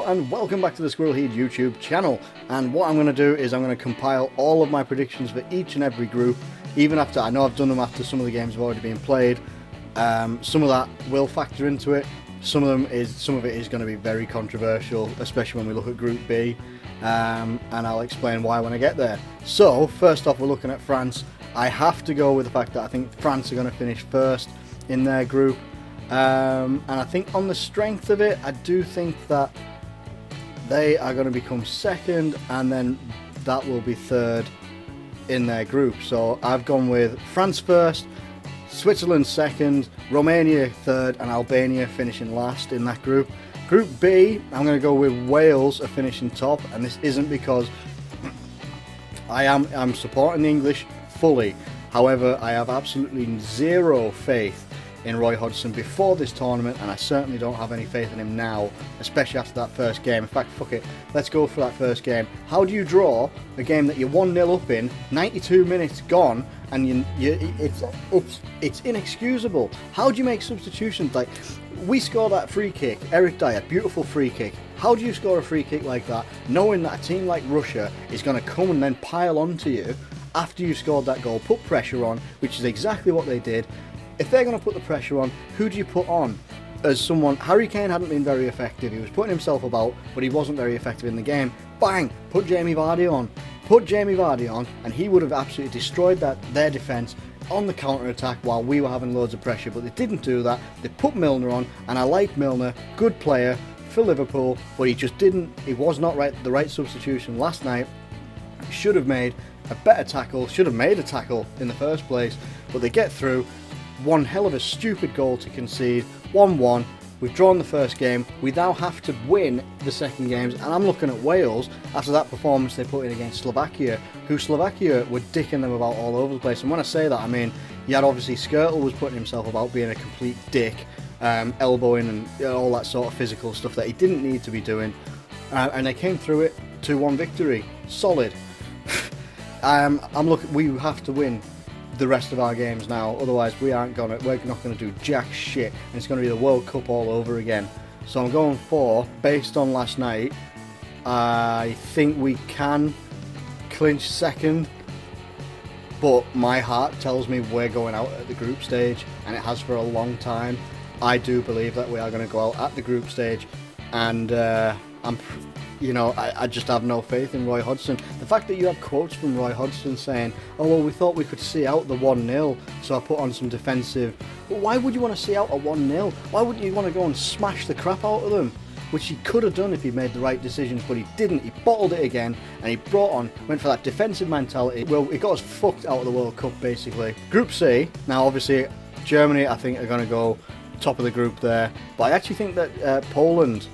and welcome back to the Squirrel Heed YouTube channel. And what I'm going to do is I'm going to compile all of my predictions for each and every group, even after, I know I've done them after some of the games have already been played. Some of that will factor into it. Some of it is going to be very controversial, especially when we look at Group B, and I'll explain why when I get there. So first off, we're looking at France. I have to go with the fact that I think France are going to finish first in their group. And I think on the strength of it, I do think that they are going to become second, and then that will be third in their group. So I've gone with France first, Switzerland second, Romania third, and Albania finishing last in that group. Group B, I'm going to go with Wales are finishing top, and this isn't because I'm supporting the English fully. However, I have absolutely zero faith in Roy Hodgson before this tournament, and I certainly don't have any faith in him now, especially after that first game. In fact, fuck it, let's go for that first game. How do you draw a game that you're 1-0 up in, 92 minutes gone, and it's inexcusable? How do you make substitutions? Like, we score that free kick, Eric Dyer, beautiful free kick. How do you score a free kick like that, knowing that a team like Russia is going to come and then pile onto you after you've scored that goal, put pressure on, which is exactly what they did? If they're going to put the pressure on, who do you put on? As someone, Harry Kane hadn't been very effective. He was putting himself about, but he wasn't very effective in the game. Bang! Put Jamie Vardy on. Put Jamie Vardy on, and he would have absolutely destroyed their defence on the counter-attack while we were having loads of pressure. But they didn't do that. They put Milner on, and I like Milner, good player for Liverpool, but he just didn't. He was not the right substitution last night. Should have made a better tackle. Should have made a tackle in the first place. But they get through. One hell of a stupid goal to concede. 1-1. We've drawn the first game. We now have to win the second games, and I'm looking at Wales after that performance they put in against Slovakia, who Slovakia were dicking them about all over the place. And when I say that, I mean, you had obviously Skrtel was putting himself about being a complete dick, elbowing and all that sort of physical stuff that he didn't need to be doing, and they came through it. 2-1 victory, solid. We have to win the rest of our games now, otherwise we're not going to do jack shit, and it's going to be the World Cup all over again. So I'm going for, based on last night, I think we can clinch second, but my heart tells me we're going out at the group stage, and it has for a long time. I do believe that we are going to go out at the group stage, and I just have no faith in Roy Hodgson. The fact that you have quotes from Roy Hodgson saying, oh, well, we thought we could see out the 1-0, so I put on some defensive. But why would you want to see out a 1-0? Why wouldn't you want to go and smash the crap out of them? Which he could have done if he made the right decisions, but he didn't. He bottled it again, and he went for that defensive mentality. Well, it got us fucked out of the World Cup, basically. Group C, now obviously Germany, I think, are going to go top of the group there. But I actually think that Poland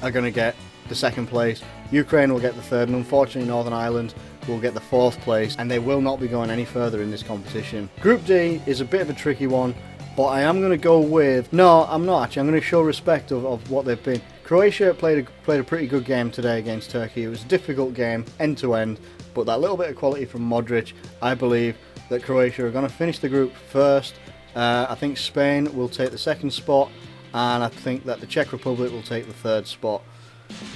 are going to get the second place, Ukraine will get the third, and unfortunately Northern Ireland will get the fourth place, and they will not be going any further in this competition. Group D is a bit of a tricky one, but I am going to go with, no, I'm not actually, I'm going to show respect of what they've been. Croatia played a pretty good game today against Turkey. It was a difficult game, end to end, but that little bit of quality from Modric, I believe that Croatia are going to finish the group first. I think Spain will take the second spot, and I think that the Czech Republic will take the third spot.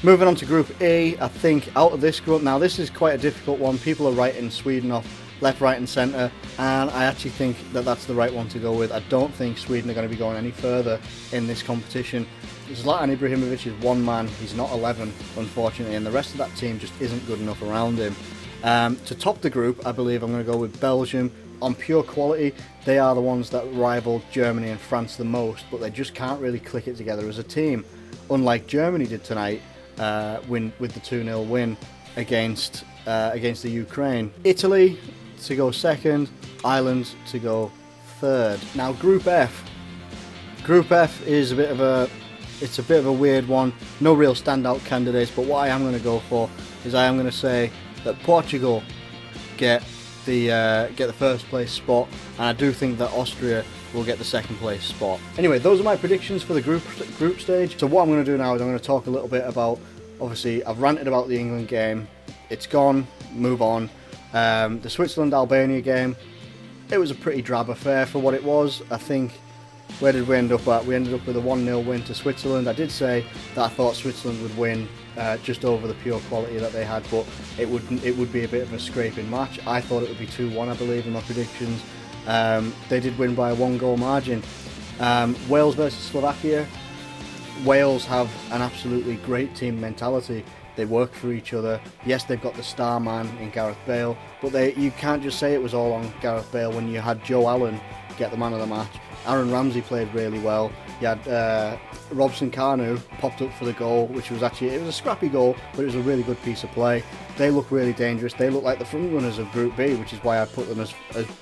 Moving on to Group E, I think out of this group, now this is quite a difficult one. People are writing Sweden off left, right and centre, and I actually think that that's the right one to go with. I don't think Sweden are going to be going any further in this competition. Zlatan Ibrahimovic is one man, he's not 11 unfortunately, and the rest of that team just isn't good enough around him. To top the group, I believe I'm going to go with Belgium. On pure quality, they are the ones that rival Germany and France the most, but they just can't really click it together as a team. Unlike Germany did tonight, with the 2-0 win against the Ukraine. Italy to go second, Ireland to go third. Now Group F. Group F is a bit of a weird one. No real standout candidates, but what I am going to go for is I am going to say that Portugal get the first place spot, and I do think that Austria will get the second place spot. Anyway, those are my predictions for the group stage. So what I'm going to do now is I'm going to talk a little bit about, obviously I've ranted about the England game, it's gone, move on. The Switzerland-Albania game, it was a pretty drab affair for what it was. I think where did we end up at? We ended up with a 1-0 win to Switzerland. I did say that I thought Switzerland would win just over the pure quality that they had, but it would be a bit of a scraping match. I thought it would be 2-1, I believe, in my predictions. They did win by a 1-goal margin. Wales versus Slovakia. Wales have an absolutely great team mentality. They work for each other. Yes, they've got the star man in Gareth Bale, but you can't just say it was all on Gareth Bale when you had Joe Allen get the man of the match. Aaron Ramsey played really well. You had Robson Kanu popped up for the goal, which was it was a scrappy goal, but it was a really good piece of play. They look really dangerous. They look like the front runners of Group B, which is why I put them as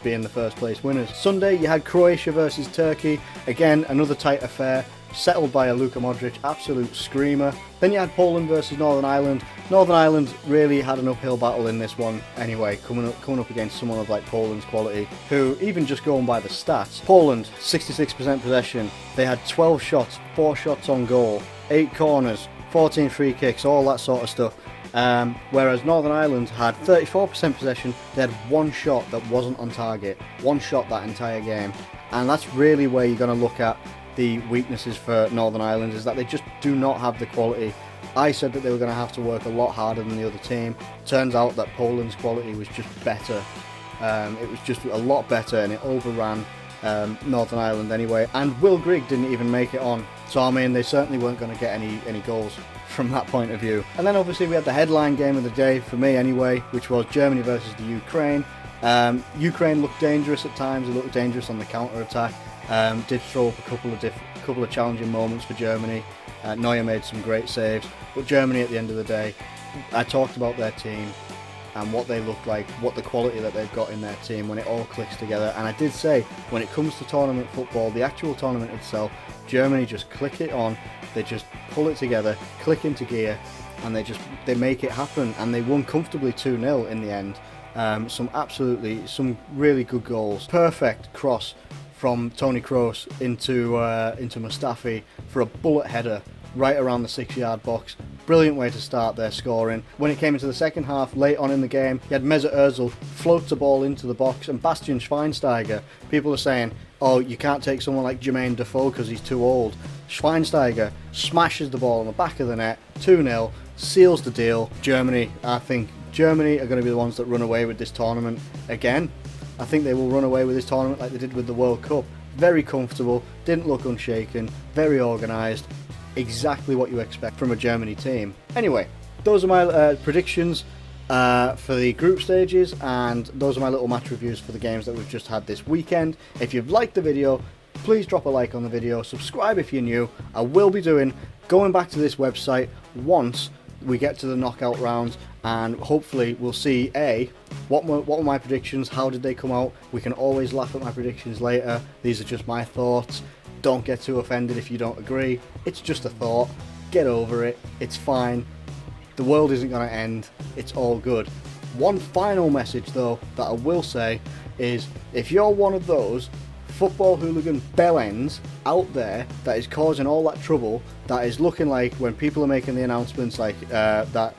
being the first place winners. Sunday, you had Croatia versus Turkey. Again, another tight affair, settled by a Luka Modric absolute screamer. Then you had Poland versus Northern Ireland. Northern Ireland really had an uphill battle in this one anyway, coming up against someone of like Poland's quality, who, even just going by the stats, Poland 66% possession. They had 12 shots, 4 shots on goal, 8 corners, 14 free kicks, all that sort of stuff. Whereas Northern Ireland had 34% possession. They had 1 shot that wasn't on target, 1 shot that entire game, and that's really where you're going to look at the weaknesses for Northern Ireland, is that they just do not have the quality. I said that they were going to have to work a lot harder than the other team. Turns out that Poland's quality was just better. It was just a lot better, and it overran Northern Ireland anyway. And Will Grigg didn't even make it on, so I mean, they certainly weren't going to get any goals from that point of view. And then obviously we had the headline game of the day, for me anyway, which was Germany versus the Ukraine. Ukraine looked dangerous at times. They looked dangerous on the counter-attack. Did throw up a couple of challenging moments for Germany. Neuer made some great saves, but Germany at the end of the day, I talked about their team and what they look like, what the quality that they've got in their team when it all clicks together. And I did say, when it comes to tournament football, the actual tournament itself, Germany just click it on, they just pull it together, click into gear, and they make it happen. And they won comfortably 2-0 in the end. Some really good goals. Perfect cross from Toni Kroos into Mustafi for a bullet header right around the 6-yard box. Brilliant way to start their scoring. When it came into the second half, late on in the game, you had Mesut Ozil float the ball into the box, and Bastian Schweinsteiger, people are saying, oh, you can't take someone like Jermaine Defoe because he's too old. Schweinsteiger smashes the ball on the back of the net, 2-0, seals the deal. I think Germany are going to be the ones that run away with this tournament again. I think they will run away with this tournament like they did with the World Cup. Very comfortable, didn't look unshaken, very organised, exactly what you expect from a Germany team. Anyway, those are my predictions for the group stages, and those are my little match reviews for the games that we've just had this weekend. If you've liked the video, please drop a like on the video, subscribe if you're new. I will be going back to this website once we get to the knockout rounds, and hopefully we'll see what were my predictions, how did they come out. We can always laugh at my predictions later. These are just my thoughts. Don't get too offended if you don't agree. It's just a thought. Get over it. It's fine. The world isn't going to end. It's all good. One final message though that I will say is, if you're one of those football hooligan bellends out there that is causing all that trouble, that is looking like when people are making the announcements like that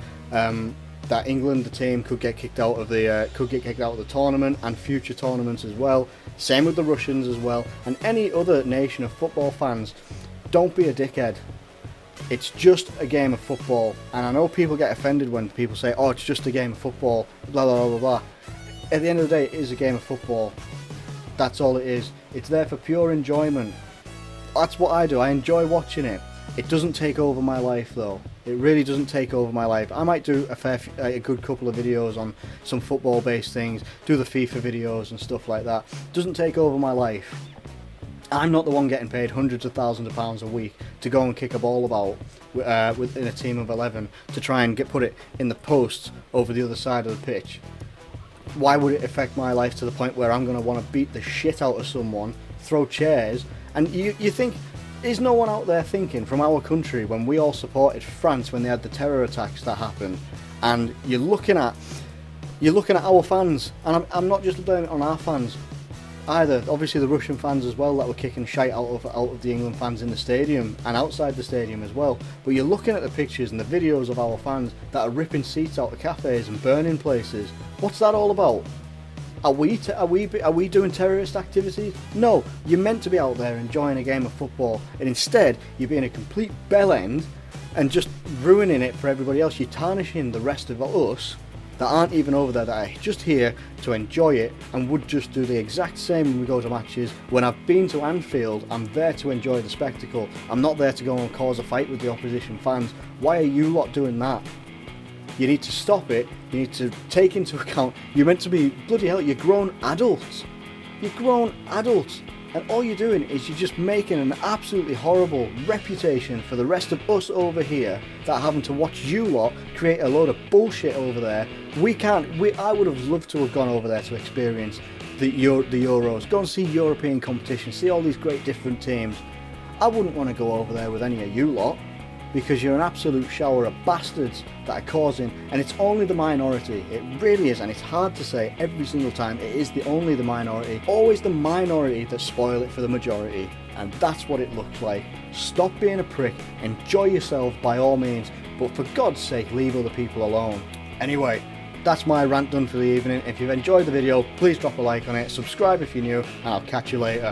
England, the team, could get kicked out of the tournament and future tournaments as well. Same with the Russians as well, and any other nation of football fans. Don't be a dickhead. It's just a game of football, and I know people get offended when people say, "Oh, it's just a game of football." Blah blah blah blah blah. At the end of the day, it is a game of football. That's all it is. It's there for pure enjoyment. That's what I do. I enjoy watching it. It doesn't take over my life though. It really doesn't take over my life. I might do a good couple of videos on some football based things, do the FIFA videos and stuff like that. It doesn't take over my life. I'm not the one getting paid hundreds of thousands of pounds a week to go and kick a ball about within a team of 11 to try and put it in the posts over the other side of the pitch. Why would it affect my life to the point where I'm going to want to beat the shit out of someone, throw chairs? And you think, is no one out there thinking from our country when we all supported France when they had the terror attacks that happened? And you're looking at our fans, and I'm not just blaming it on our fans either. Obviously the Russian fans as well that were kicking shite out of the England fans in the stadium and outside the stadium as well. But you're looking at the pictures and the videos of our fans that are ripping seats out of cafes and burning places. What's that all about? Are we doing terrorist activities? No, you're meant to be out there enjoying a game of football, and instead you're being a complete bellend and just ruining it for everybody else. You're tarnishing the rest of us that aren't even over there, that are just here to enjoy it and would just do the exact same when we go to matches. When I've been to Anfield, I'm there to enjoy the spectacle. I'm not there to go and cause a fight with the opposition fans. Why are you lot doing that? You need to stop it. You need to take into account, you're meant to be, bloody hell, you're grown adults. You're grown adults. And all you're doing is you're just making an absolutely horrible reputation for the rest of us over here that are having to watch you lot create a load of bullshit over there. I would have loved to have gone over there to experience the Euros, go and see European competition, see all these great different teams. I wouldn't want to go over there with any of you lot, because you're an absolute shower of bastards that are causing, and it's only the minority, it really is, and it's hard to say every single time, it is only the minority, always the minority that spoil it for the majority, and that's what it looks like. Stop being a prick, enjoy yourself by all means, but for God's sake leave other people alone. Anyway, that's my rant done for the evening. If you've enjoyed the video, please drop a like on it, subscribe if you're new, and I'll catch you later.